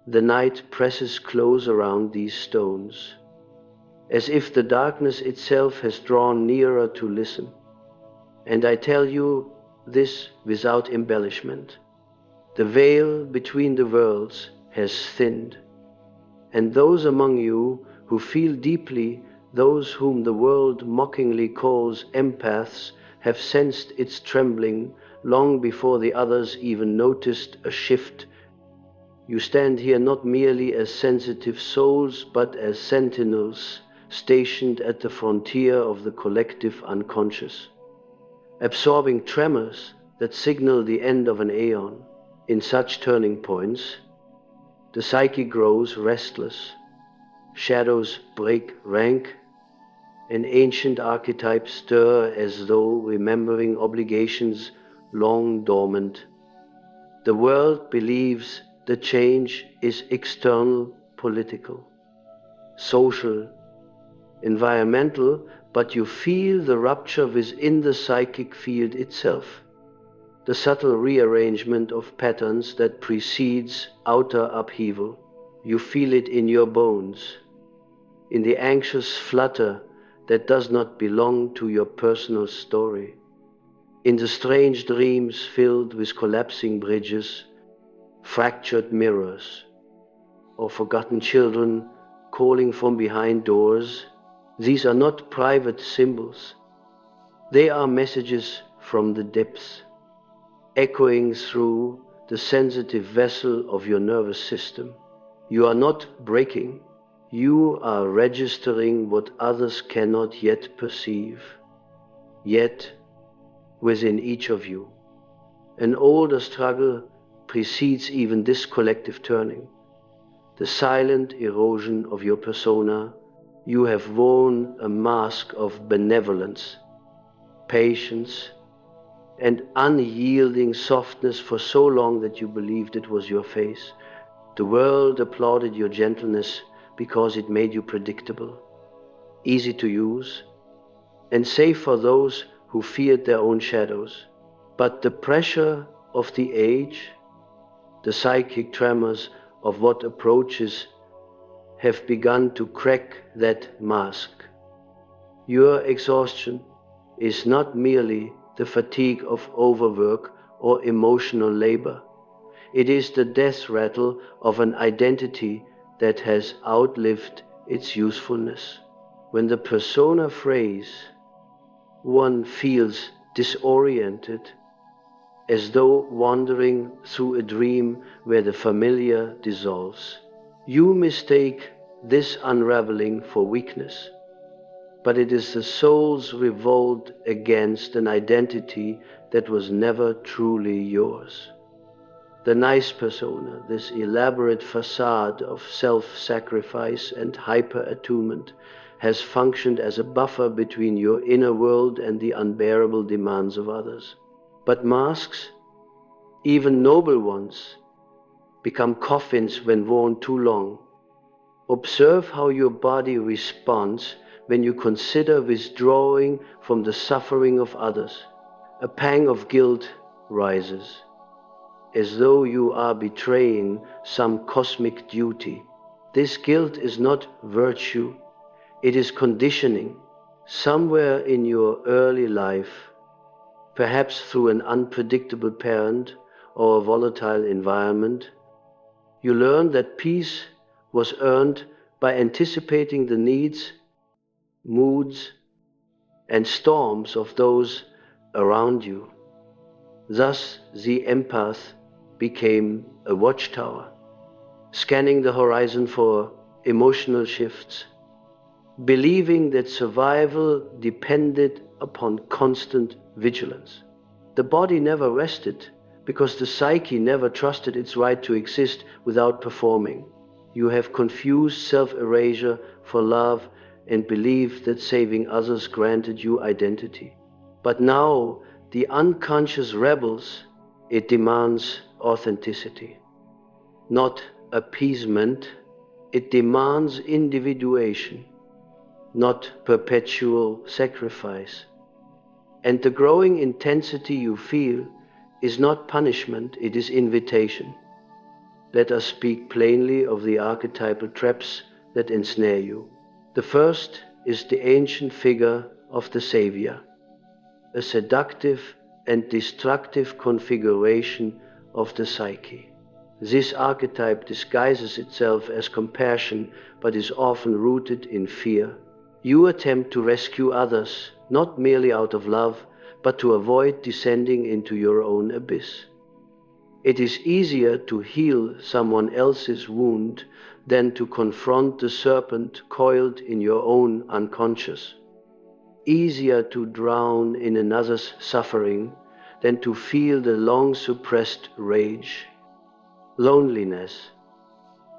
The night presses close around these stones, as if the darkness itself has drawn nearer to listen. And I tell you this without embellishment. The veil between the worlds has thinned, and those among you who feel deeply, those whom the world mockingly calls empaths, have sensed its trembling long before the others even noticed a shift. You stand here not merely as sensitive souls, but as sentinels stationed at the frontier of the collective unconscious, absorbing tremors that signal the end of an aeon. In such turning points, the psyche grows restless, shadows break rank, and ancient archetypes stir as though remembering obligations long dormant. The world believes the change is external, political, social, environmental, but you feel the rupture within the psychic field itself, the subtle rearrangement of patterns that precedes outer upheaval. You feel it in your bones, in the anxious flutter that does not belong to your personal story, in the strange dreams filled with collapsing bridges, fractured mirrors, or forgotten children calling from behind doors. These are not private symbols. They are messages from the depths, echoing through the sensitive vessel of your nervous system. You are not breaking. You are registering what others cannot yet perceive. Yet, within each of you, an older struggle precedes even this collective turning. The silent erosion of your persona. You have worn a mask of benevolence, patience, and unyielding softness for so long that you believed it was your face. The world applauded your gentleness because it made you predictable, easy to use, and safe for those who feared their own shadows. But the pressure of the age, the psychic tremors of what approaches, have begun to crack that mask. Your exhaustion is not merely the fatigue of overwork or emotional labor. It is the death rattle of an identity that has outlived its usefulness. When the persona frays, one feels disoriented, as though wandering through a dream where the familiar dissolves. You mistake this unraveling for weakness, but it is the soul's revolt against an identity that was never truly yours. The nice persona, this elaborate facade of self-sacrifice and hyper-attunement, has functioned as a buffer between your inner world and the unbearable demands of others. But masks, even noble ones, become coffins when worn too long. Observe how your body responds when you consider withdrawing from the suffering of others. A pang of guilt rises, as though you are betraying some cosmic duty. This guilt is not virtue, it is conditioning. Somewhere in your early life, perhaps through an unpredictable parent or a volatile environment, you learn that peace was earned by anticipating the needs, moods, and storms of those around you. Thus, the empath became a watchtower, scanning the horizon for emotional shifts, believing that survival depended upon constant vigilance. The body never rested because the psyche never trusted its right to exist without performing. You have confused self-erasure for love and believed that saving others granted you identity. But now the unconscious rebels. It demands authenticity, not appeasement. It demands individuation, not perpetual sacrifice. And the growing intensity you feel is not punishment, it is invitation. Let us speak plainly of the archetypal traps that ensnare you. The first is the ancient figure of the Savior, a seductive and destructive configuration of the psyche. This archetype disguises itself as compassion, but is often rooted in fear. You attempt to rescue others, not merely out of love, but to avoid descending into your own abyss. It is easier to heal someone else's wound than to confront the serpent coiled in your own unconscious. Easier to drown in another's suffering than to feel the long-suppressed rage, loneliness,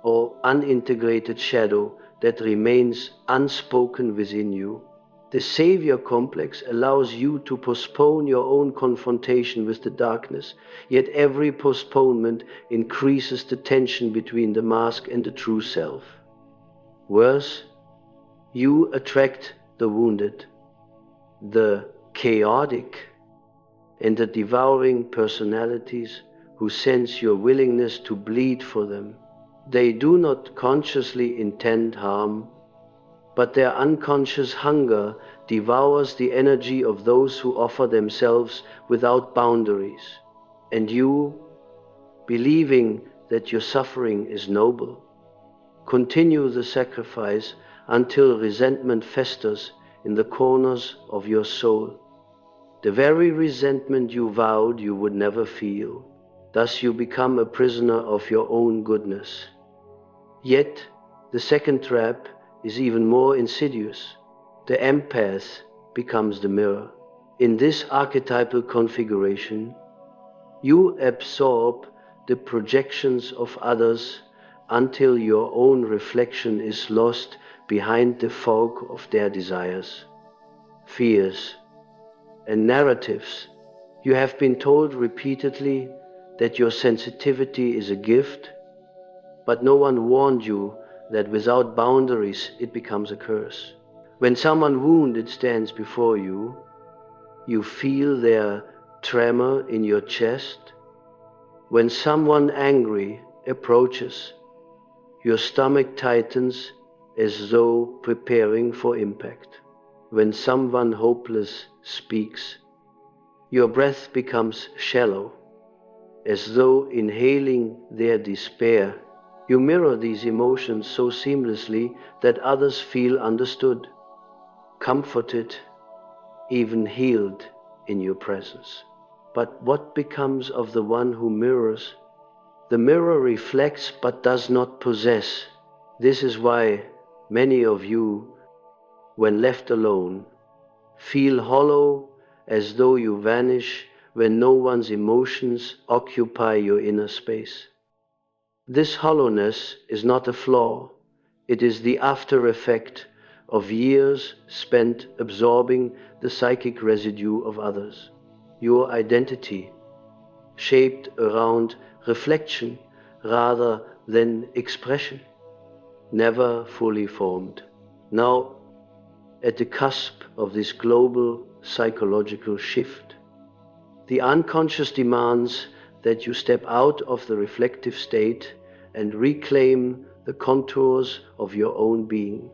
or unintegrated shadow that remains unspoken within you. The savior complex allows you to postpone your own confrontation with the darkness, yet every postponement increases the tension between the mask and the true self. Worse, you attract the wounded, the chaotic, and the devouring personalities who sense your willingness to bleed for them. They do not consciously intend harm, but their unconscious hunger devours the energy of those who offer themselves without boundaries. And you, believing that your suffering is noble, continue the sacrifice until resentment festers in the corners of your soul. The very resentment you vowed you would never feel. Thus you become a prisoner of your own goodness. Yet, the second trap is even more insidious. The empath becomes the mirror. In this archetypal configuration, you absorb the projections of others until your own reflection is lost behind the fog of their desires, fears, and narratives. You have been told repeatedly that your sensitivity is a gift, but no one warned you that without boundaries it becomes a curse. When someone wounded stands before you, you feel their tremor in your chest. When someone angry approaches, your stomach tightens as though preparing for impact. When someone hopeless speaks, your breath becomes shallow, as though inhaling their despair. You mirror these emotions so seamlessly that others feel understood, comforted, even healed in your presence. But what becomes of the one who mirrors? The mirror reflects but does not possess. This is why many of you, when left alone, feel hollow, as though you vanish when no one's emotions occupy your inner space. This hollowness is not a flaw, it is the after effect of years spent absorbing the psychic residue of others. Your identity, shaped around reflection rather than expression, never fully formed. Now, at the cusp of this global psychological shift, the unconscious demands that you step out of the reflective state and reclaim the contours of your own being.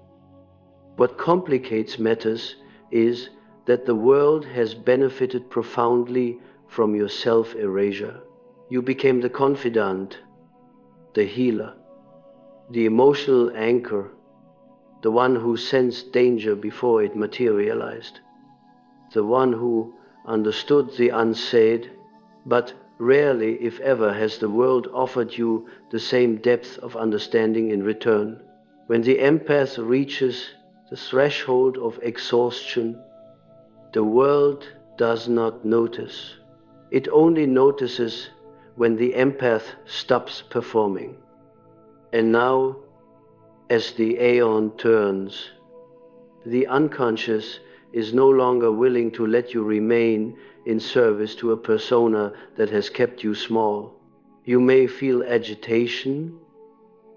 What complicates matters is that the world has benefited profoundly from your self-erasure. You became the confidant, the healer, the emotional anchor, the one who sensed danger before it materialized, the one who understood the unsaid, but rarely, if ever, has the world offered you the same depth of understanding in return. When the empath reaches the threshold of exhaustion, the world does not notice. It only notices when the empath stops performing. And now, as the aeon turns, the unconscious is no longer willing to let you remain in service to a persona that has kept you small. You may feel agitation,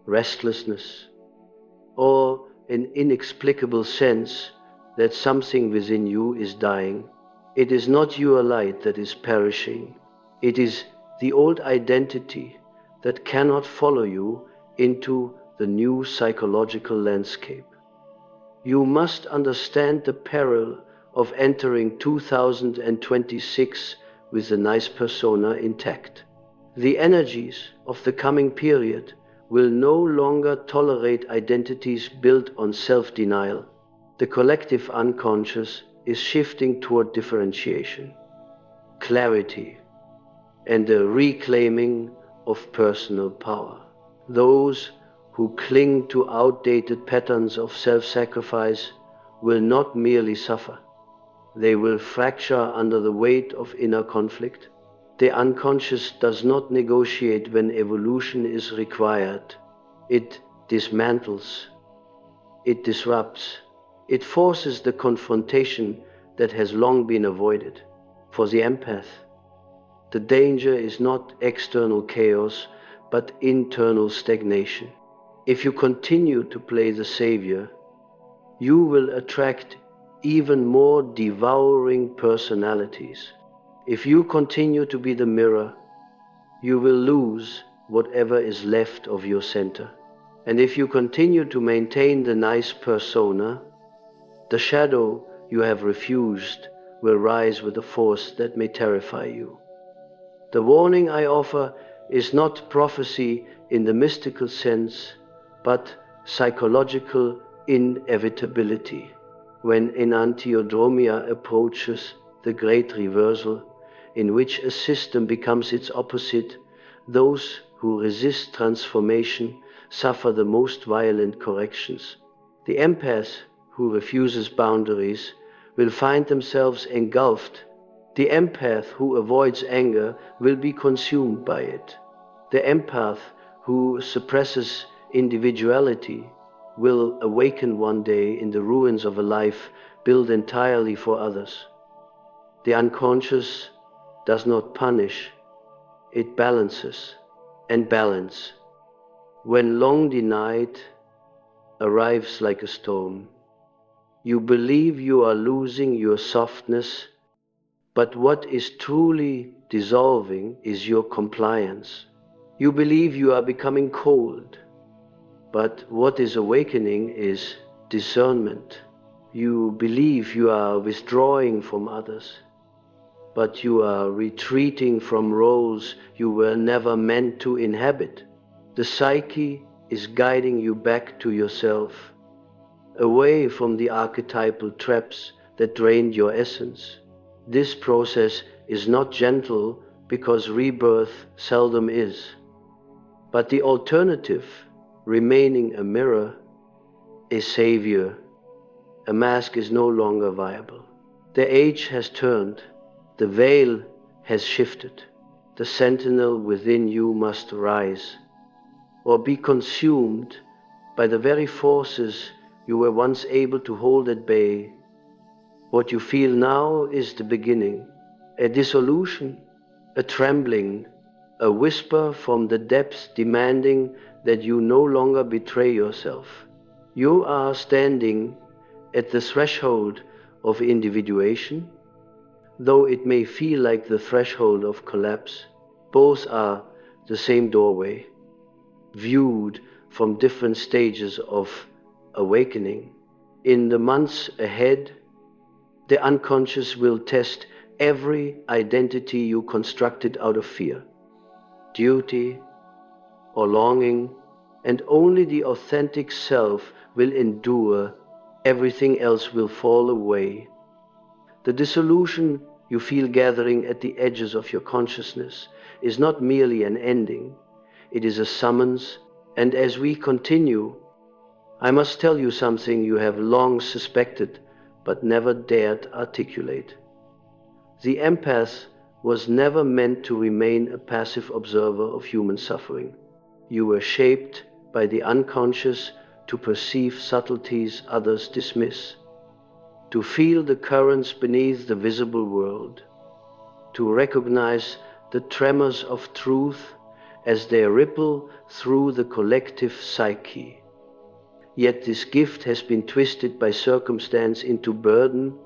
restlessness, or an inexplicable sense that something within you is dying. It is not your light that is perishing. It is the old identity that cannot follow you into the new psychological landscape. You must understand the peril of entering 2026 with a nice persona intact. The energies of the coming period will no longer tolerate identities built on self-denial. The collective unconscious is shifting toward differentiation, clarity, and the reclaiming of personal power. Those who cling to outdated patterns of self-sacrifice will not merely suffer, they will fracture under the weight of inner conflict. The unconscious does not negotiate when evolution is required. It dismantles, it disrupts, it forces the confrontation that has long been avoided. For the empath, the danger is not external chaos, but internal stagnation. If you continue to play the savior, you will attract even more devouring personalities. If you continue to be the mirror, you will lose whatever is left of your center. And if you continue to maintain the nice persona, the shadow you have refused will rise with a force that may terrify you. The warning I offer is not prophecy in the mystical sense, but psychological inevitability. When enantiodromia approaches the great reversal, in which a system becomes its opposite, those who resist transformation suffer the most violent corrections. The empath who refuses boundaries will find themselves engulfed. The empath who avoids anger will be consumed by it. The empath who suppresses individuality will awaken one day in the ruins of a life built entirely for others. The unconscious does not punish, it balances, and balance, when long denied, arrives like a storm. You believe you are losing your softness, but what is truly dissolving is your compliance. You believe you are becoming cold, but what is awakening is discernment. You believe you are withdrawing from others, but you are retreating from roles you were never meant to inhabit. The psyche is guiding you back to yourself, away from the archetypal traps that drained your essence. This process is not gentle because rebirth seldom is. But the alternative, remaining a mirror, a savior, a mask, is no longer viable. The age has turned, the veil has shifted. The sentinel within you must rise, or be consumed by the very forces you were once able to hold at bay. What you feel now is the beginning, a dissolution, a trembling, a whisper from the depths demanding that you no longer betray yourself. You are standing at the threshold of individuation, though it may feel like the threshold of collapse. Both are the same doorway, viewed from different stages of awakening. In the months ahead, the unconscious will test every identity you constructed out of fear, duty, or longing, and only the authentic self will endure. Everything else will fall away. The dissolution you feel gathering at the edges of your consciousness is not merely an ending, it is a summons. And as we continue, I must tell you something you have long suspected but never dared articulate. The empath was never meant to remain a passive observer of human suffering. You were shaped by the unconscious to perceive subtleties others dismiss, to feel the currents beneath the visible world, to recognize the tremors of truth as they ripple through the collective psyche. Yet this gift has been twisted by circumstance into burden,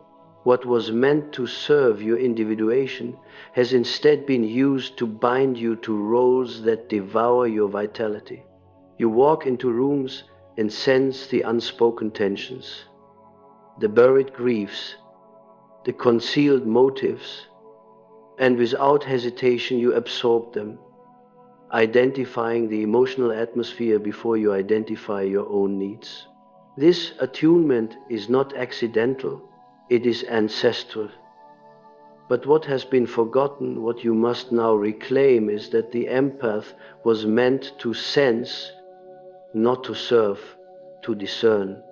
What was meant to serve your individuation has instead been used to bind you to roles that devour your vitality. You walk into rooms and sense the unspoken tensions, the buried griefs, the concealed motives, and without hesitation you absorb them, identifying the emotional atmosphere before you identify your own needs. This attunement is not accidental, it is ancestral. But what has been forgotten, what you must now reclaim, is that the empath was meant to sense, not to serve, to discern,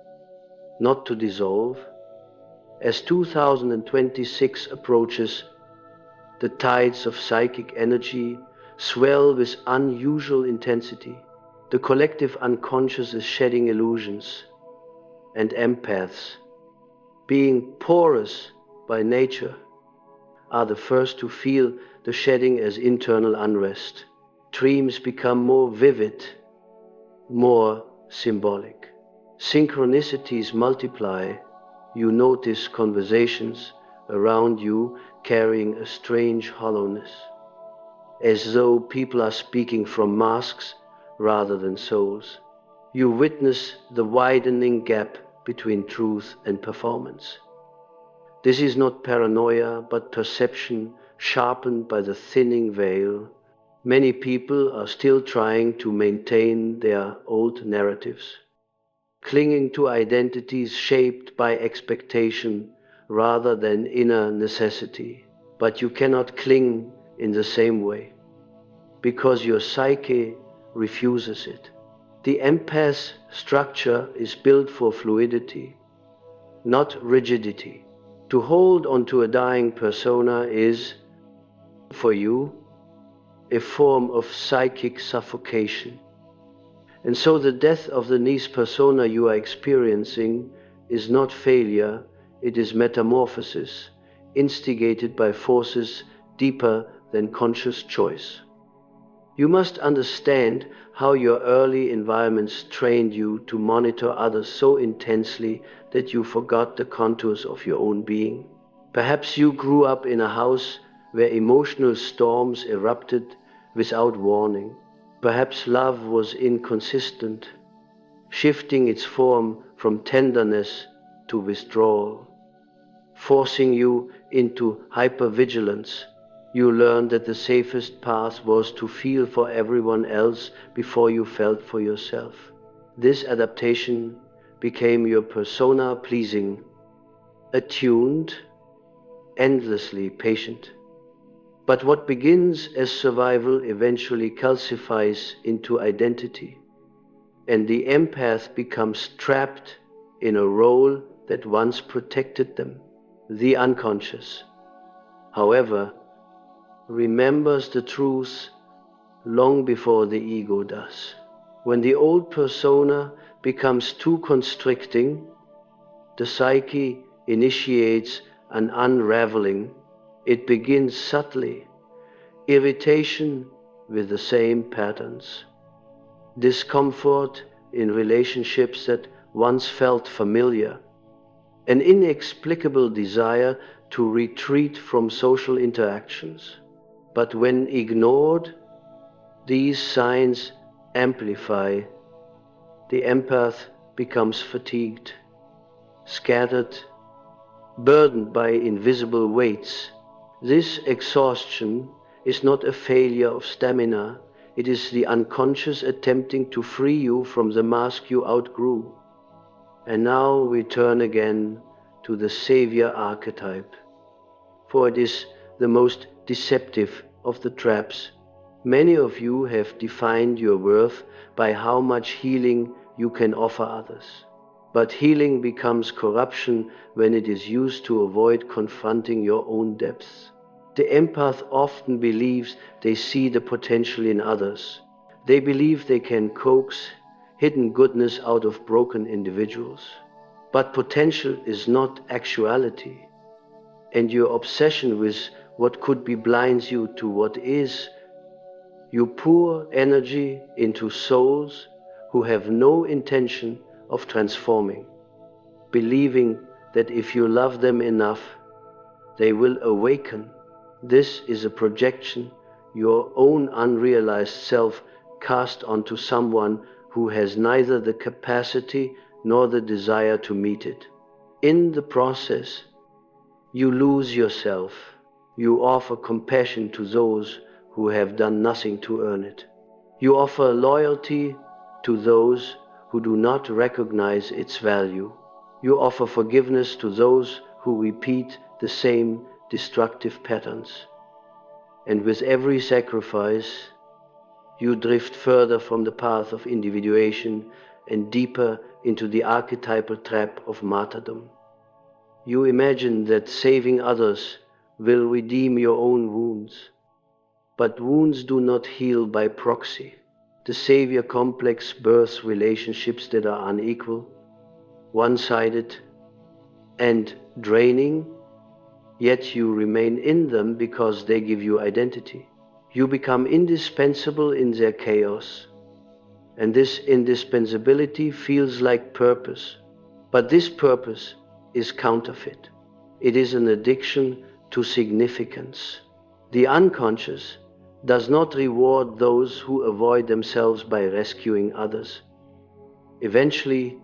not to dissolve. As 2026 approaches, the tides of psychic energy swell with unusual intensity. The collective unconscious is shedding illusions, and empaths, being porous by nature, are the first to feel the shedding as internal unrest. Dreams become more vivid, more symbolic. Synchronicities multiply. You notice conversations around you carrying a strange hollowness, as though people are speaking from masks rather than souls. You witness the widening gap between truth and performance. This is not paranoia, but perception sharpened by the thinning veil. Many people are still trying to maintain their old narratives, clinging to identities shaped by expectation rather than inner necessity. But you cannot cling in the same way, because your psyche refuses it. The empath's structure is built for fluidity, not rigidity. To hold onto a dying persona is, for you, a form of psychic suffocation. And so the death of the nice persona you are experiencing is not failure, it is metamorphosis, instigated by forces deeper than conscious choice. You must understand how your early environments trained you to monitor others so intensely that you forgot the contours of your own being. Perhaps you grew up in a house where emotional storms erupted without warning. Perhaps love was inconsistent, shifting its form from tenderness to withdrawal, forcing you into hypervigilance. You learned that the safest path was to feel for everyone else before you felt for yourself. This adaptation became your persona, pleasing, attuned, endlessly patient. But what begins as survival eventually calcifies into identity, and the empath becomes trapped in a role that once protected them. The unconscious, however, remembers the truth long before the ego does. When the old persona becomes too constricting, the psyche initiates an unraveling. It begins subtly, irritation with the same patterns, discomfort in relationships that once felt familiar, an inexplicable desire to retreat from social interactions. But when ignored, these signs amplify. The empath becomes fatigued, scattered, burdened by invisible weights. This exhaustion is not a failure of stamina, it is the unconscious attempting to free you from the mask you outgrew. And now we turn again to the savior archetype, for it is the most deceptive of the traps. Many of you have defined your worth by how much healing you can offer others. But healing becomes corruption when it is used to avoid confronting your own depths. The empath often believes they see the potential in others. They believe they can coax hidden goodness out of broken individuals. But potential is not actuality, and your obsession with what could be blinds you to what is. You pour energy into souls who have no intention of transforming, believing that if you love them enough, they will awaken. This is a projection, your own unrealized self cast onto someone who has neither the capacity nor the desire to meet it. In the process, you lose yourself. You offer compassion to those who have done nothing to earn it. You offer loyalty to those who do not recognize its value. You offer forgiveness to those who repeat the same destructive patterns. And with every sacrifice, you drift further from the path of individuation and deeper into the archetypal trap of martyrdom. You imagine that saving others will redeem your own wounds. But wounds do not heal by proxy. The savior complex births relationships that are unequal, one-sided, and draining, yet you remain in them because they give you identity. You become indispensable in their chaos, and this indispensability feels like purpose. But this purpose is counterfeit. It is an addiction to significance. The unconscious does not reward those who avoid themselves by rescuing others. Eventually,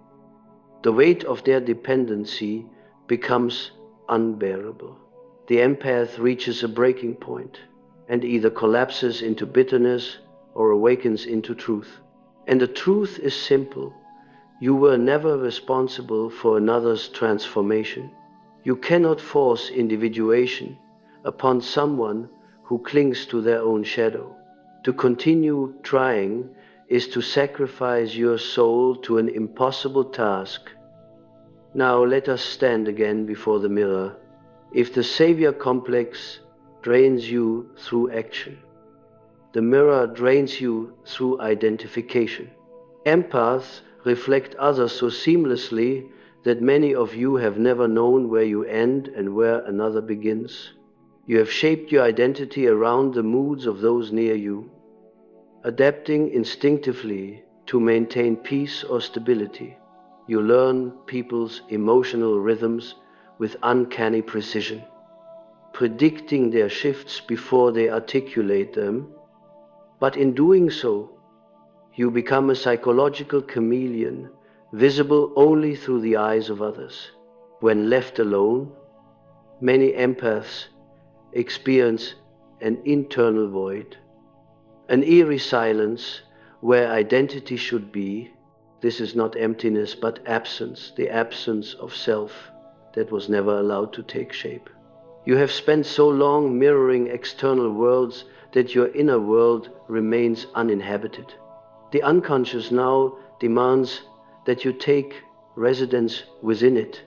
the weight of their dependency becomes unbearable. The empath reaches a breaking point and either collapses into bitterness or awakens into truth. And the truth is simple. You were never responsible for another's transformation. You cannot force individuation upon someone who clings to their own shadow. To continue trying is to sacrifice your soul to an impossible task. Now let us stand again before the mirror. If the savior complex drains you through action, the mirror drains you through identification. Empaths reflect others so seamlessly that many of you have never known where you end and where another begins. You have shaped your identity around the moods of those near you, adapting instinctively to maintain peace or stability. You learn people's emotional rhythms with uncanny precision, predicting their shifts before they articulate them. But in doing so, you become a psychological chameleon, visible only through the eyes of others. When left alone, many empaths experience an internal void, an eerie silence where identity should be. This is not emptiness, but absence, the absence of self that was never allowed to take shape. You have spent so long mirroring external worlds that your inner world remains uninhabited. The unconscious now demands that you take residence within it.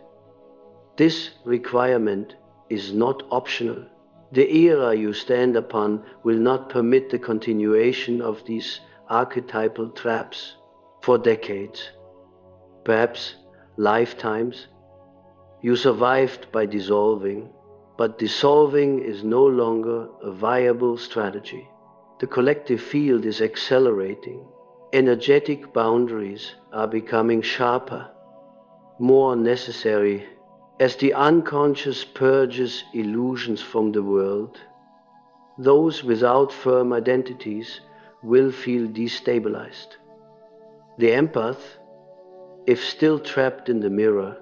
This requirement is not optional. The era you stand upon will not permit the continuation of these archetypal traps for decades, perhaps lifetimes. You survived by dissolving, but dissolving is no longer a viable strategy. The collective field is accelerating. Energetic boundaries are becoming sharper, more necessary, as the unconscious purges illusions from the world. Those without firm identities will feel destabilized. The empath, if still trapped in the mirror,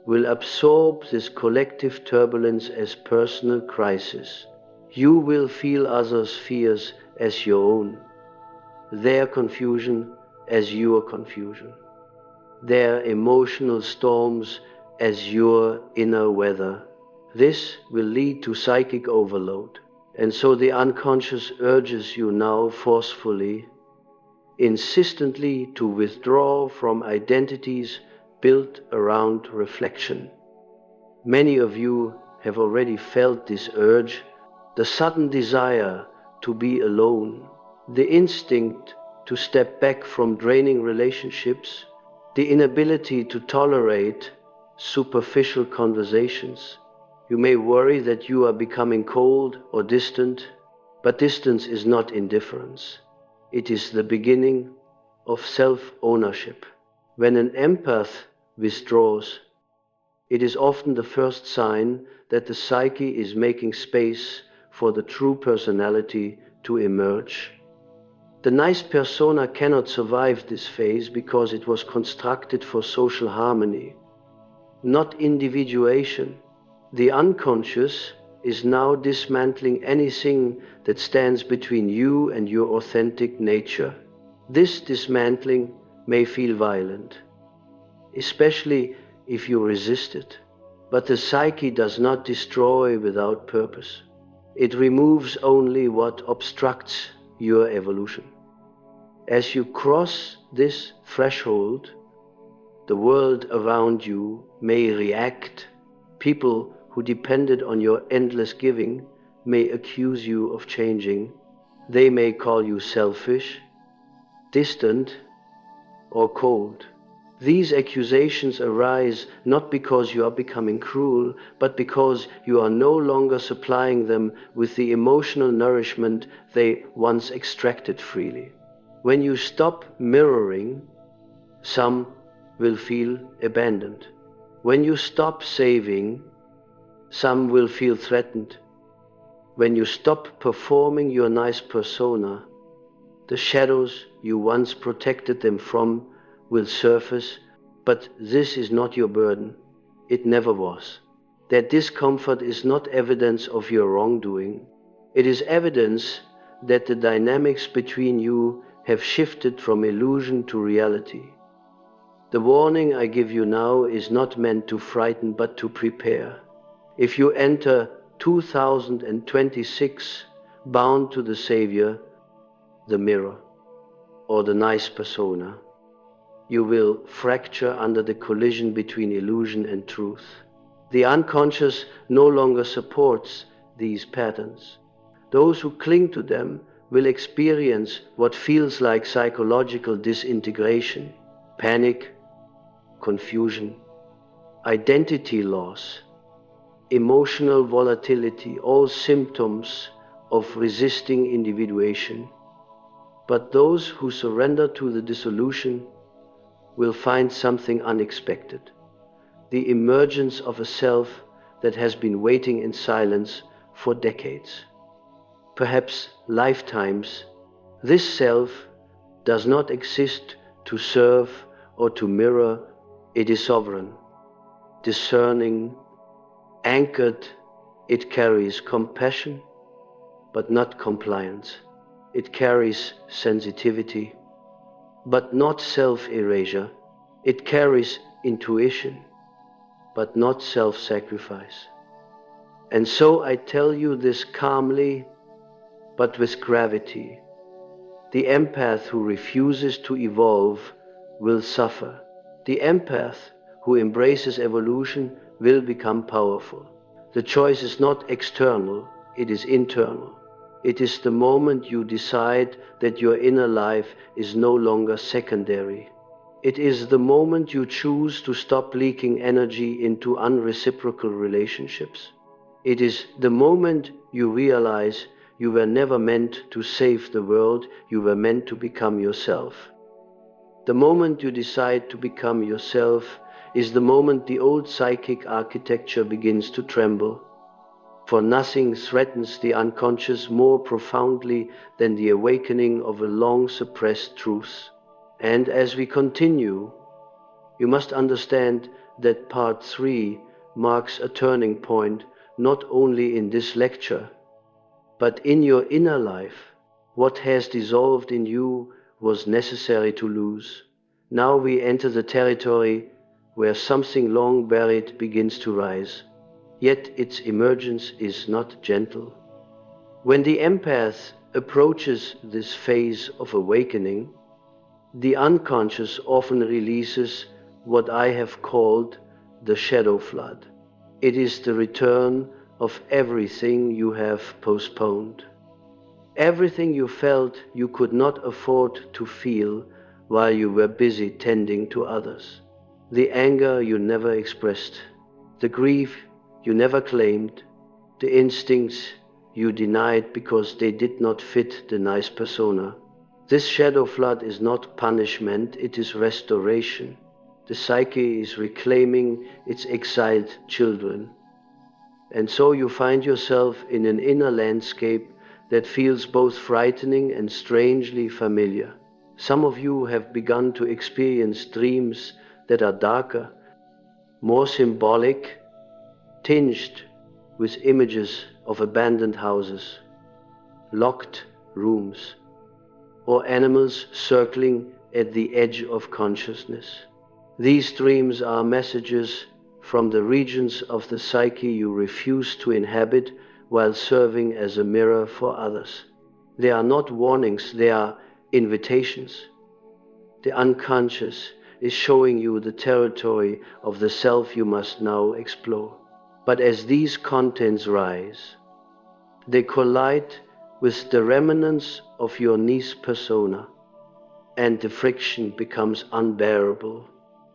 will absorb this collective turbulence as personal crisis. You will feel others' fears as your own, their confusion as your confusion, their emotional storms as your inner weather. This will lead to psychic overload, and so the unconscious urges you now forcefully, insistently to withdraw from identities built around reflection. Many of you have already felt this urge, the sudden desire to be alone, the instinct to step back from draining relationships, the inability to tolerate superficial conversations. You may worry that you are becoming cold or distant, but distance is not indifference. It is the beginning of self-ownership. When an empath withdraws, It is often the first sign that the psyche is making space for the true personality to emerge. The nice persona cannot survive this phase because it was constructed for social harmony, not individuation. The unconscious is now dismantling anything that stands between you and your authentic nature. This dismantling may feel violent, especially if you resist it. But the psyche does not destroy without purpose. It removes only what obstructs your evolution. As you cross this threshold, the world around you may react. People who depended on your endless giving may accuse you of changing. They may call you selfish, distant, or cold. These accusations arise not because you are becoming cruel, but because you are no longer supplying them with the emotional nourishment they once extracted freely. When you stop mirroring, some will feel abandoned. When you stop saving, some will feel threatened. When you stop performing your nice persona, the shadows you once protected them from will surface, but this is not your burden. It never was. That discomfort is not evidence of your wrongdoing. It is evidence that the dynamics between you have shifted from illusion to reality. The warning I give you now is not meant to frighten but to prepare. If you enter 2026 bound to the Savior, the mirror, or the nice persona, you will fracture under the collision between illusion and truth. The unconscious no longer supports these patterns. Those who cling to them will experience what feels like psychological disintegration, panic, confusion, identity loss, emotional volatility, all symptoms of resisting individuation. But those who surrender to the dissolution will find something unexpected, the emergence of a self that has been waiting in silence for decades, perhaps lifetimes. This self does not exist to serve or to mirror. It is sovereign, discerning, anchored. It carries compassion, but not compliance. It carries sensitivity, but not self-erasure. It carries intuition, but not self-sacrifice. And so I tell you this calmly, but with gravity. The empath who refuses to evolve will suffer. The empath who embraces evolution will become powerful. The choice is not external, it is internal. It is the moment you decide that your inner life is no longer secondary. It is the moment you choose to stop leaking energy into unreciprocal relationships. It is the moment you realize you were never meant to save the world, you were meant to become yourself. The moment you decide to become yourself is the moment the old psychic architecture begins to tremble. For nothing threatens the unconscious more profoundly than the awakening of a long suppressed truth. And as we continue, you must understand that part 3 marks a turning point not only in this lecture, but in your inner life. What has dissolved in you was necessary to lose. Now we enter the territory where something long buried begins to rise. Yet its emergence is not gentle. When the empath approaches this phase of awakening, the unconscious often releases what I have called the shadow flood. It is the return of everything you have postponed. Everything you felt you could not afford to feel while you were busy tending to others. The anger you never expressed, the grief you never claimed, the instincts you denied because they did not fit the nice persona. This shadow flood is not punishment, it is restoration. The psyche is reclaiming its exiled children. And so you find yourself in an inner landscape that feels both frightening and strangely familiar. Some of you have begun to experience dreams that are darker, more symbolic, tinged with images of abandoned houses, locked rooms, or animals circling at the edge of consciousness. These dreams are messages from the regions of the psyche you refuse to inhabit while serving as a mirror for others. They are not warnings, they are invitations. The unconscious is showing you the territory of the self you must now explore. But as these contents rise, they collide with the remnants of your niece persona, and the friction becomes unbearable.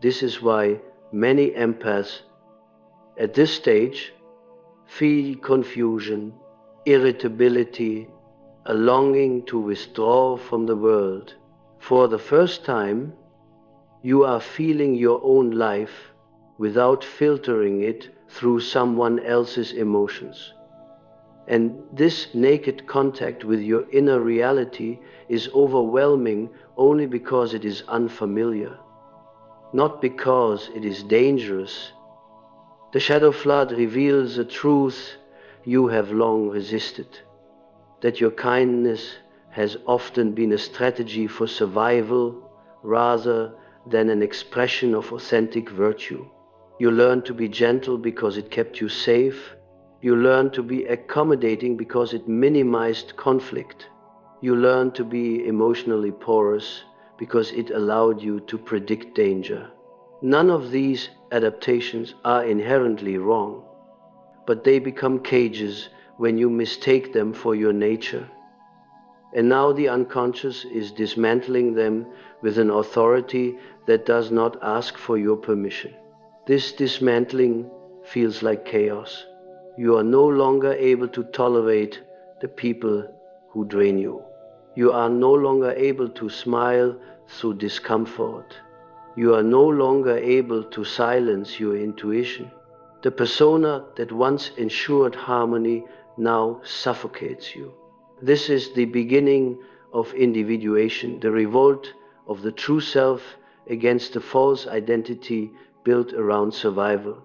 This is why many empaths at this stage feel confusion, irritability, a longing to withdraw from the world. For the first time, you are feeling your own life without filtering it through someone else's emotions. And this naked contact with your inner reality is overwhelming only because it is unfamiliar, not because it is dangerous. The shadow flood reveals a truth you have long resisted, that your kindness has often been a strategy for survival rather than an expression of authentic virtue. You learned to be gentle because it kept you safe. You learned to be accommodating because it minimized conflict. You learned to be emotionally porous because it allowed you to predict danger. None of these adaptations are inherently wrong, but they become cages when you mistake them for your nature. And now the unconscious is dismantling them with an authority that does not ask for your permission. This dismantling feels like chaos. You are no longer able to tolerate the people who drain you. You are no longer able to smile through discomfort. You are no longer able to silence your intuition. The persona that once ensured harmony now suffocates you. This is the beginning of individuation, the revolt of the true self against the false identity built around survival.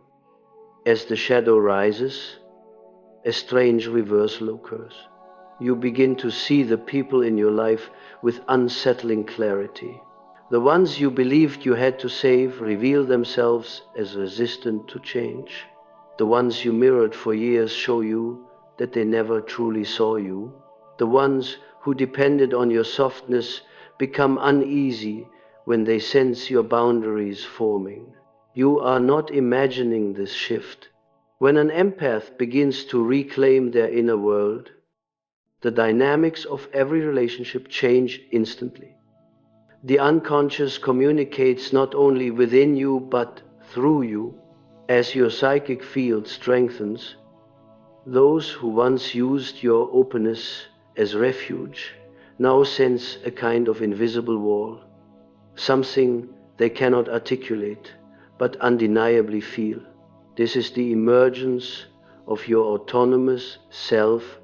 As the shadow rises, a strange reversal occurs. You begin to see the people in your life with unsettling clarity. The ones you believed you had to save reveal themselves as resistant to change. The ones you mirrored for years show you that they never truly saw you. The ones who depended on your softness become uneasy when they sense your boundaries forming. You are not imagining this shift. When an empath begins to reclaim their inner world, the dynamics of every relationship change instantly. The unconscious communicates not only within you but through you. As your psychic field strengthens, those who once used your openness as refuge now sense a kind of invisible wall, something they cannot articulate but undeniably feel. This is the emergence of your autonomous self,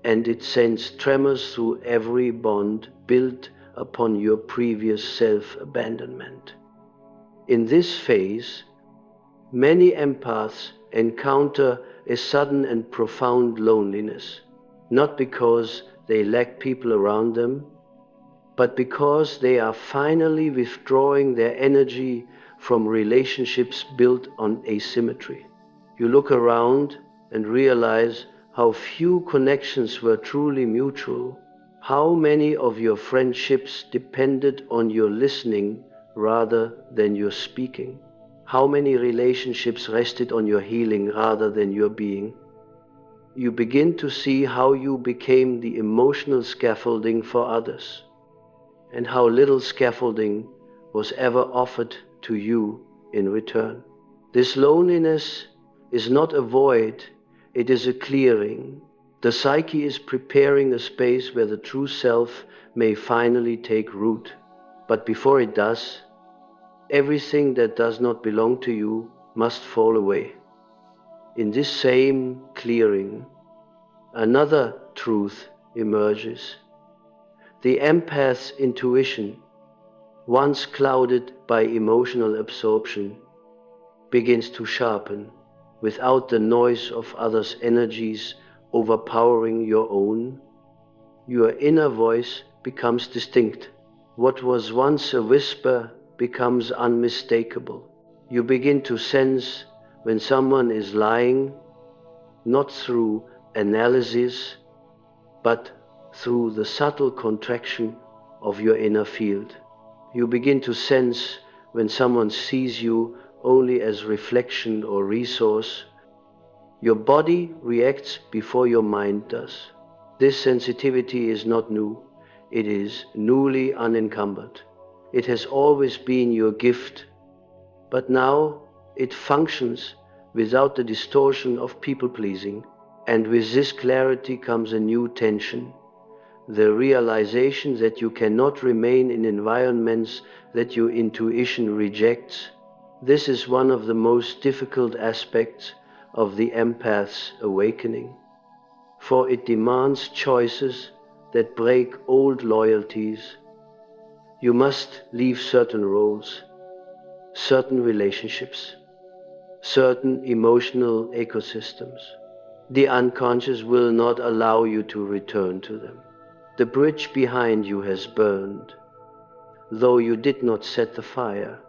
and it sends tremors through every bond built upon your previous self-abandonment. In this phase, many empaths encounter a sudden and profound loneliness, not because they lack people around them, but because they are finally withdrawing their energy from relationships built on asymmetry. You look around and realize how few connections were truly mutual, how many of your friendships depended on your listening rather than your speaking, how many relationships rested on your healing rather than your being. You begin to see how you became the emotional scaffolding for others, and how little scaffolding was ever offered to you in return. This loneliness is not a void, it is a clearing. The psyche is preparing a space where the true self may finally take root. But before it does, Everything that does not belong to you must fall away. In this same clearing, another truth emerges. The empath's intuition, once clouded by emotional absorption, begins to sharpen without the noise of others' energies overpowering your own. Your inner voice becomes distinct. What was once a whisper becomes unmistakable. You begin to sense when someone is lying, not through analysis, but through the subtle contraction of your inner field. You begin to sense when someone sees you only as reflection or resource. Your body reacts before your mind does. This sensitivity is not new. It is newly unencumbered. It has always been your gift, but now it functions without the distortion of people-pleasing. And with this clarity comes a new tension, the realization that you cannot remain in environments that your intuition rejects. This is one of the most difficult aspects of the empath's awakening, for it demands choices that break old loyalties. You must leave certain roles, certain relationships, certain emotional ecosystems. The unconscious will not allow you to return to them. The bridge behind you has burned, though you did not set the fire.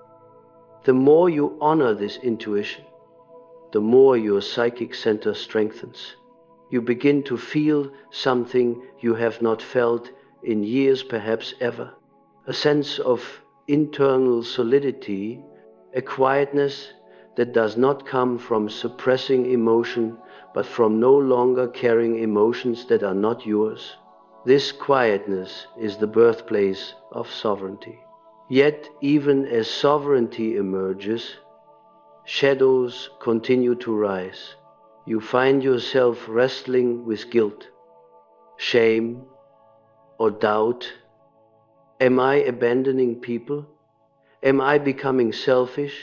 The more you honor this intuition, the more your psychic center strengthens. You begin to feel something you have not felt in years, perhaps ever. A sense of internal solidity, a quietness that does not come from suppressing emotion, but from no longer carrying emotions that are not yours. This quietness is the birthplace of sovereignty. Yet, even as sovereignty emerges, shadows continue to rise. You find yourself wrestling with guilt, shame, or doubt. Am I abandoning people? Am I becoming selfish?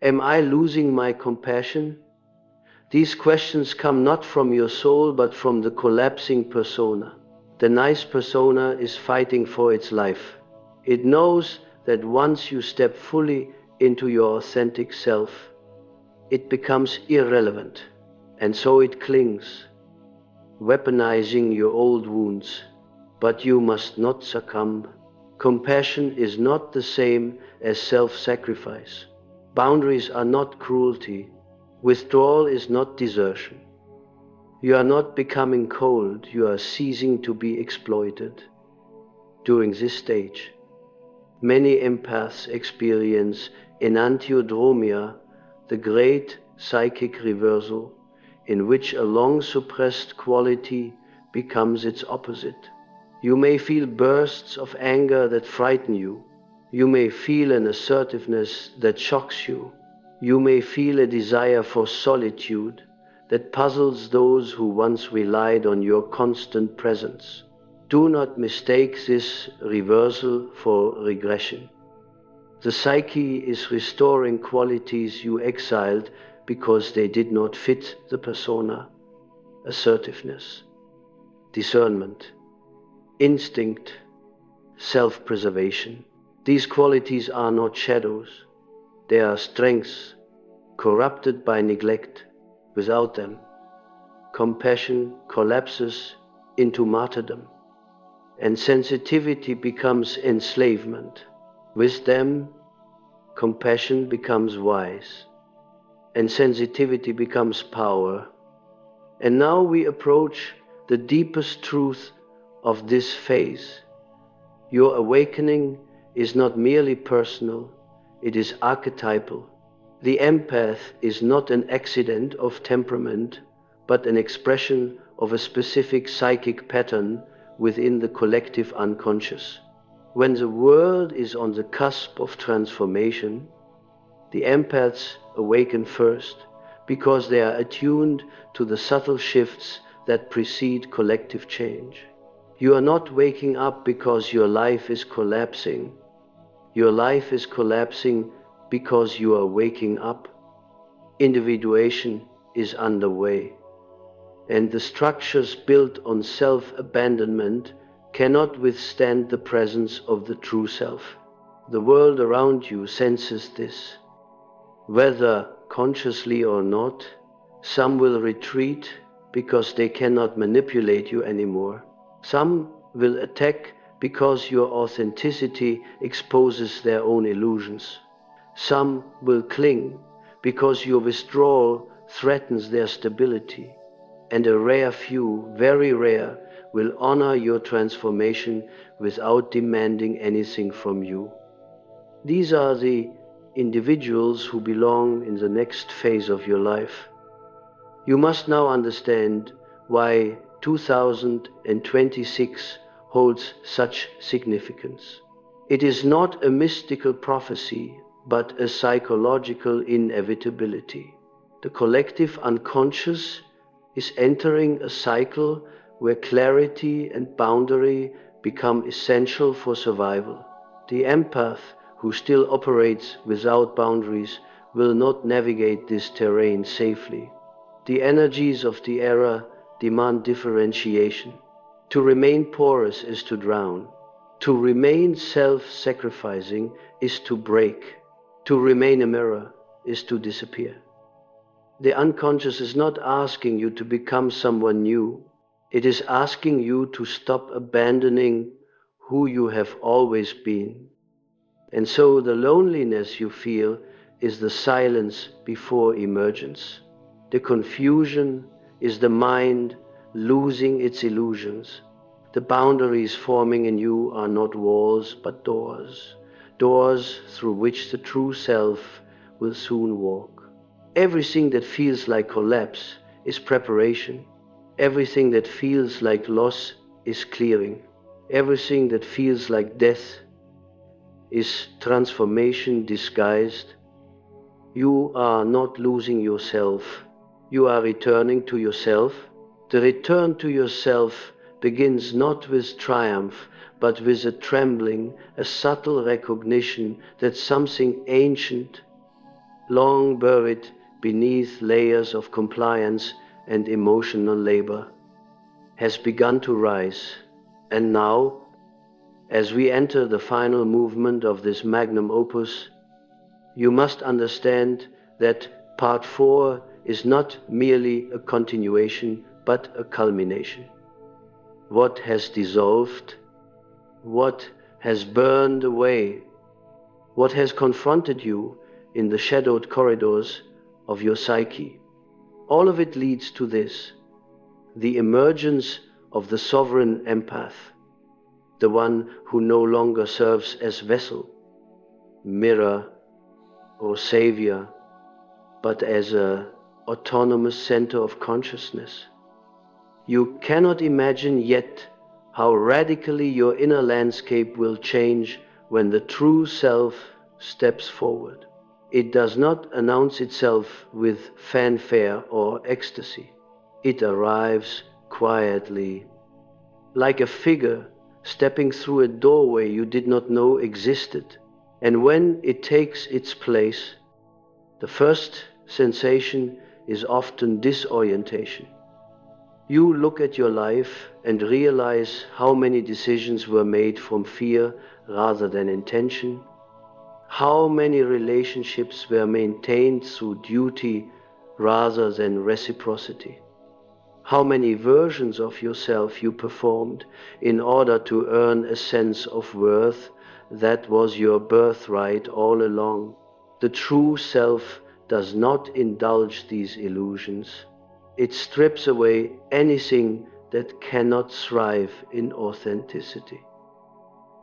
Am I losing my compassion? These questions come not from your soul, but from the collapsing persona. The nice persona is fighting for its life. It knows that once you step fully into your authentic self, it becomes irrelevant, and so it clings, weaponizing your old wounds. But you must not succumb. Compassion is not the same as self-sacrifice. Boundaries are not cruelty. Withdrawal is not desertion. You are not becoming cold, you are ceasing to be exploited. During this stage, many empaths experience enantiodromia, the great psychic reversal, in which a long-suppressed quality becomes its opposite. You may feel bursts of anger that frighten you. You may feel an assertiveness that shocks you. You may feel a desire for solitude that puzzles those who once relied on your constant presence. Do not mistake this reversal for regression. The psyche is restoring qualities you exiled because they did not fit the persona: assertiveness, discernment, instinct, self-preservation. These qualities are not shadows. They are strengths, corrupted by neglect. Without them, compassion collapses into martyrdom, and sensitivity becomes enslavement. With them, compassion becomes wise, and sensitivity becomes power. And now we approach the deepest truth of this phase. Your awakening is not merely personal, it is archetypal. The empath is not an accident of temperament, but an expression of a specific psychic pattern within the collective unconscious. When the world is on the cusp of transformation, the empaths awaken first, because they are attuned to the subtle shifts that precede collective change. You are not waking up because your life is collapsing. Your life is collapsing because you are waking up. Individuation is underway, and the structures built on self-abandonment cannot withstand the presence of the true self. The world around you senses this. Whether consciously or not, some will retreat because they cannot manipulate you anymore. Some will attack because your authenticity exposes their own illusions. Some will cling because your withdrawal threatens their stability. And a rare few, very rare, will honor your transformation without demanding anything from you. These are the individuals who belong in the next phase of your life. You must now understand why 2026 holds such significance. It is not a mystical prophecy, but a psychological inevitability. The collective unconscious is entering a cycle where clarity and boundary become essential for survival. The empath, who still operates without boundaries, will not navigate this terrain safely. The energies of the era demand differentiation. To remain porous is to drown. To remain self-sacrificing is to break. To remain a mirror is to disappear. The unconscious is not asking you to become someone new. It is asking you to stop abandoning who you have always been. And so the loneliness you feel is the silence before emergence. The confusion is the mind losing its illusions. The boundaries forming in you are not walls but doors, doors through which the true self will soon walk. Everything that feels like collapse is preparation. Everything that feels like loss is clearing. Everything that feels like death is transformation disguised. You are not losing yourself. You are returning to yourself. The return to yourself begins not with triumph, but with a trembling, a subtle recognition that something ancient, long buried beneath layers of compliance and emotional labor, has begun to rise. And now, as we enter the final movement of this magnum opus, you must understand that part 4 is not merely a continuation, but a culmination. What has dissolved, what has burned away, what has confronted you in the shadowed corridors of your psyche, all of it leads to this: the emergence of the sovereign empath, the one who no longer serves as vessel, mirror, or savior, but as an autonomous center of consciousness. You cannot imagine yet how radically your inner landscape will change when the true self steps forward. It does not announce itself with fanfare or ecstasy. It arrives quietly, like a figure stepping through a doorway you did not know existed. And when it takes its place, the first sensation is often disorientation. You look at your life and realize how many decisions were made from fear rather than intention, how many relationships were maintained through duty rather than reciprocity, how many versions of yourself you performed in order to earn a sense of worth that was your birthright all along. The true self does not indulge these illusions. It strips away anything that cannot thrive in authenticity.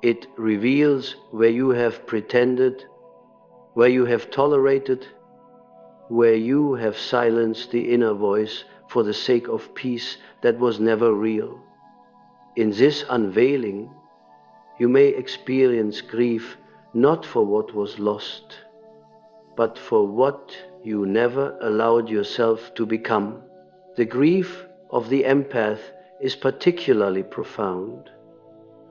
It reveals where you have pretended, where you have tolerated, where you have silenced the inner voice for the sake of peace that was never real. In this unveiling, you may experience grief not for what was lost, but for what you never allowed yourself to become. The grief of the empath is particularly profound,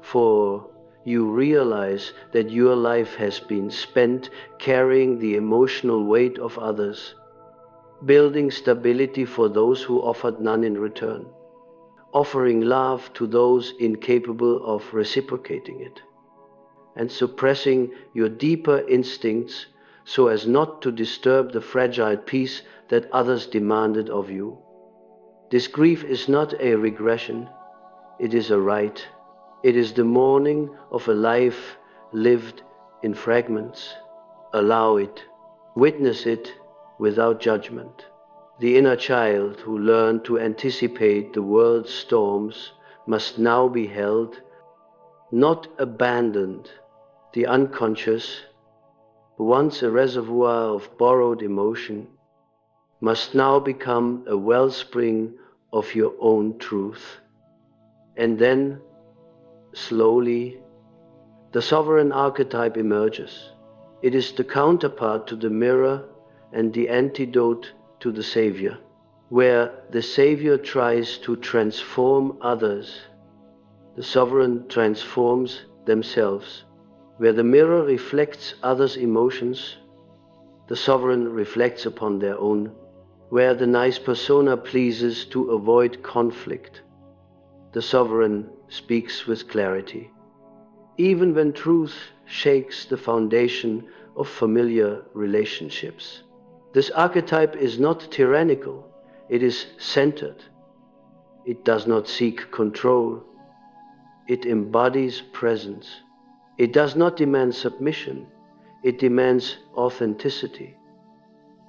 for you realize that your life has been spent carrying the emotional weight of others, building stability for those who offered none in return, offering love to those incapable of reciprocating it, and suppressing your deeper instincts so as not to disturb the fragile peace that others demanded of you. This grief is not a regression, it is a right. It is the mourning of a life lived in fragments. Allow it, witness it without judgment. The inner child who learned to anticipate the world's storms must now be held, not abandoned. The unconscious, once a reservoir of borrowed emotion, must now become a wellspring of your own truth. And then, slowly, the sovereign archetype emerges. It is the counterpart to the mirror and the antidote to the savior. Where the savior tries to transform others, the sovereign transforms themselves. Where the mirror reflects others' emotions, the sovereign reflects upon their own. Where the nice persona pleases to avoid conflict, the sovereign speaks with clarity. Even when truth shakes the foundation of familiar relationships. This archetype is not tyrannical, it is centered. It does not seek control, it embodies presence. It does not demand submission, it demands authenticity.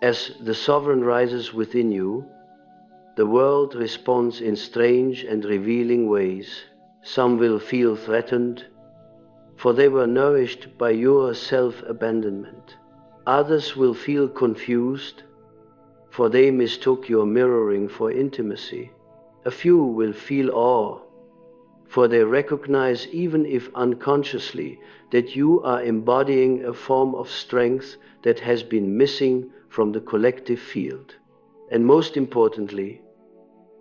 As the sovereign rises within you, the world responds in strange and revealing ways. Some will feel threatened, for they were nourished by your self-abandonment. Others will feel confused, for they mistook your mirroring for intimacy. A few will feel awe, for they recognize, even if unconsciously, that you are embodying a form of strength that has been missing from the collective field. And most importantly,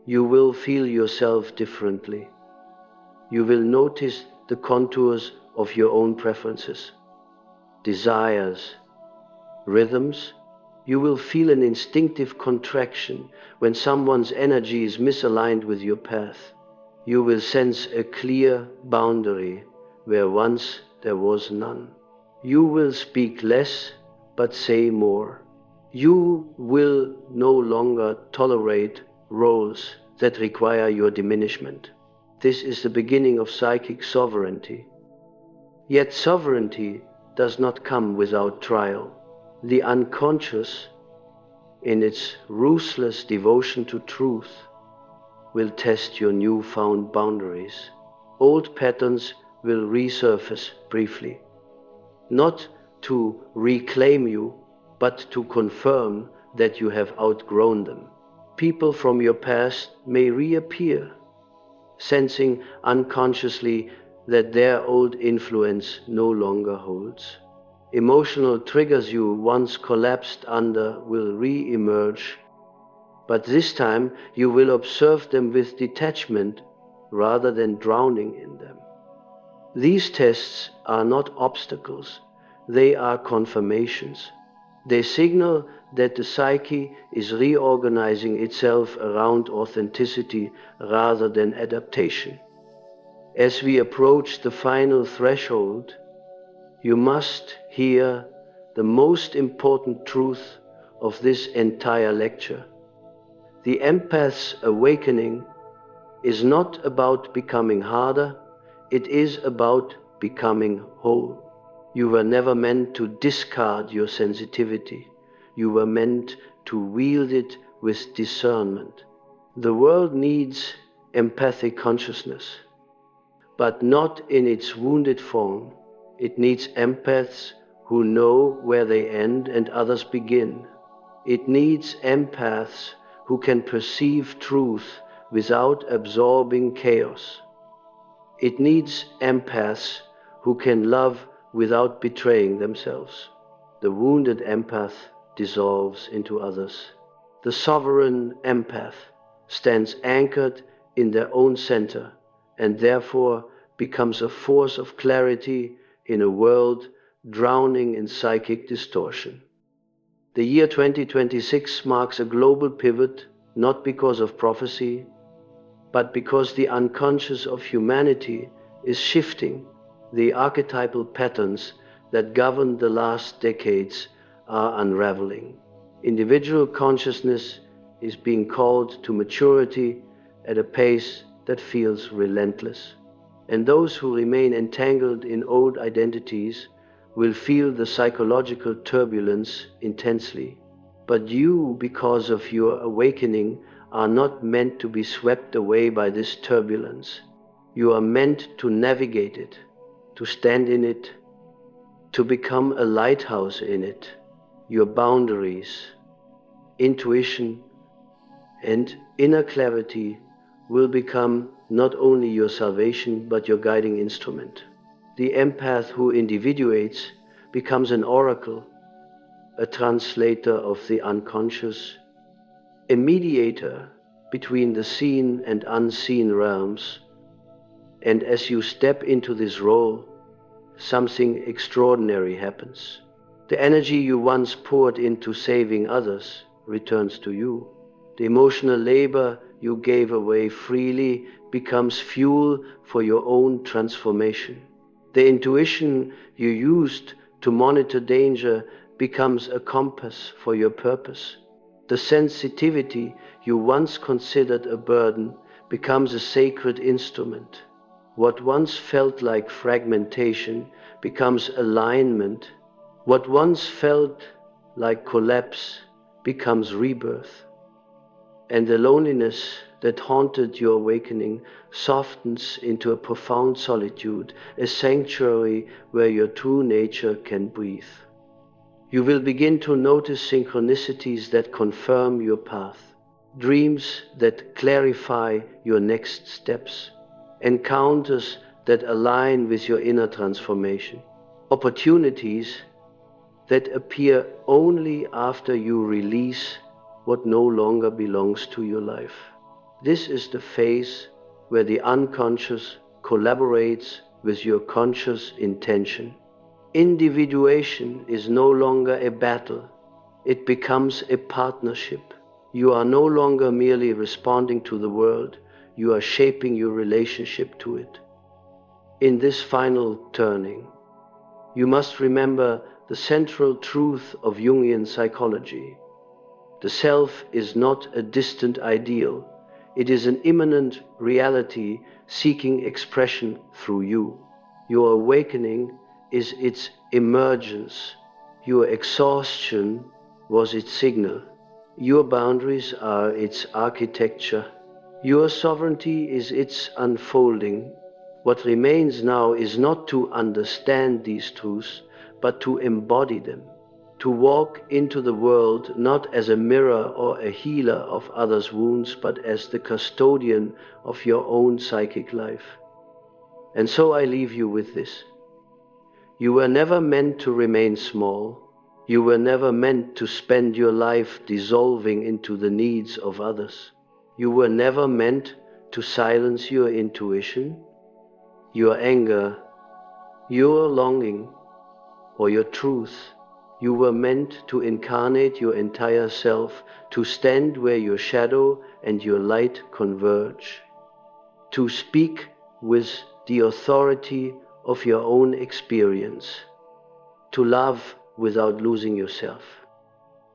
you will feel yourself differently. You will notice the contours of your own preferences, desires, rhythms. You will feel an instinctive contraction when someone's energy is misaligned with your path. You will sense a clear boundary where once there was none. You will speak less but say more. You will no longer tolerate roles that require your diminishment. This is the beginning of psychic sovereignty. Yet sovereignty does not come without trial. The unconscious, in its ruthless devotion to truth, will test your newfound boundaries. Old patterns will resurface briefly, not to reclaim you, but to confirm that you have outgrown them. People from your past may reappear, sensing unconsciously that their old influence no longer holds. Emotional triggers you once collapsed under will re-emerge, but this time you will observe them with detachment rather than drowning in them. These tests are not obstacles, they are confirmations. They signal that the psyche is reorganizing itself around authenticity rather than adaptation. As we approach the final threshold, you must hear the most important truth of this entire lecture. The empath's awakening is not about becoming harder, it is about becoming whole. You were never meant to discard your sensitivity. You were meant to wield it with discernment. The world needs empathic consciousness, but not in its wounded form. It needs empaths who know where they end and others begin. It needs empaths who can perceive truth without absorbing chaos. It needs empaths who can love without betraying themselves. The wounded empath dissolves into others. The sovereign empath stands anchored in their own center and therefore becomes a force of clarity in a world drowning in psychic distortion. The year 2026 marks a global pivot, not because of prophecy, but because the unconscious of humanity is shifting. The archetypal patterns that governed the last decades are unraveling. Individual consciousness is being called to maturity at a pace that feels relentless. And those who remain entangled in old identities will feel the psychological turbulence intensely. But you, because of your awakening, are not meant to be swept away by this turbulence. You are meant to navigate it, to stand in it, to become a lighthouse in it. Your boundaries, intuition, and inner clarity will become not only your salvation but your guiding instrument. The empath who individuates becomes an oracle, a translator of the unconscious, a mediator between the seen and unseen realms. And as you step into this role, something extraordinary happens. The energy you once poured into saving others returns to you. The emotional labor you gave away freely becomes fuel for your own transformation. The intuition you used to monitor danger becomes a compass for your purpose. The sensitivity you once considered a burden becomes a sacred instrument. What once felt like fragmentation becomes alignment. What once felt like collapse becomes rebirth. And the loneliness that haunted your awakening softens into a profound solitude, a sanctuary where your true nature can breathe. You will begin to notice synchronicities that confirm your path, dreams that clarify your next steps, encounters that align with your inner transformation, opportunities that appear only after you release what no longer belongs to your life. This is the phase where the unconscious collaborates with your conscious intention. Individuation is no longer a battle, it becomes a partnership. You are no longer merely responding to the world, you are shaping your relationship to it. In this final turning, you must remember the central truth of Jungian psychology. The self is not a distant ideal, it is an immanent reality seeking expression through you. Your awakening is its emergence. Your exhaustion was its signal. Your boundaries are its architecture. Your sovereignty is its unfolding. What remains now is not to understand these truths, but to embody them. To walk into the world not as a mirror or a healer of others' wounds, but as the custodian of your own psychic life. And so I leave you with this. You were never meant to remain small. You were never meant to spend your life dissolving into the needs of others. You were never meant to silence your intuition, your anger, your longing, or your truth. You were meant to incarnate your entire self, to stand where your shadow and your light converge, to speak with the authority of your own experience, to love without losing yourself,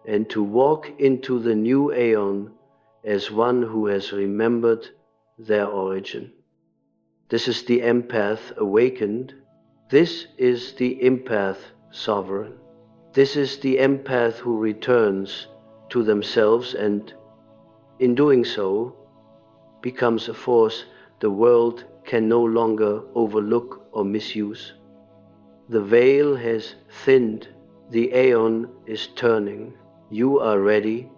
and to walk into the new aeon as one who has remembered their origin. This is the empath awakened. This is the empath sovereign. This is the empath who returns to themselves and, in doing so, becomes a force the world can no longer overlook or misuse. The veil has thinned, the aeon is turning. You are ready,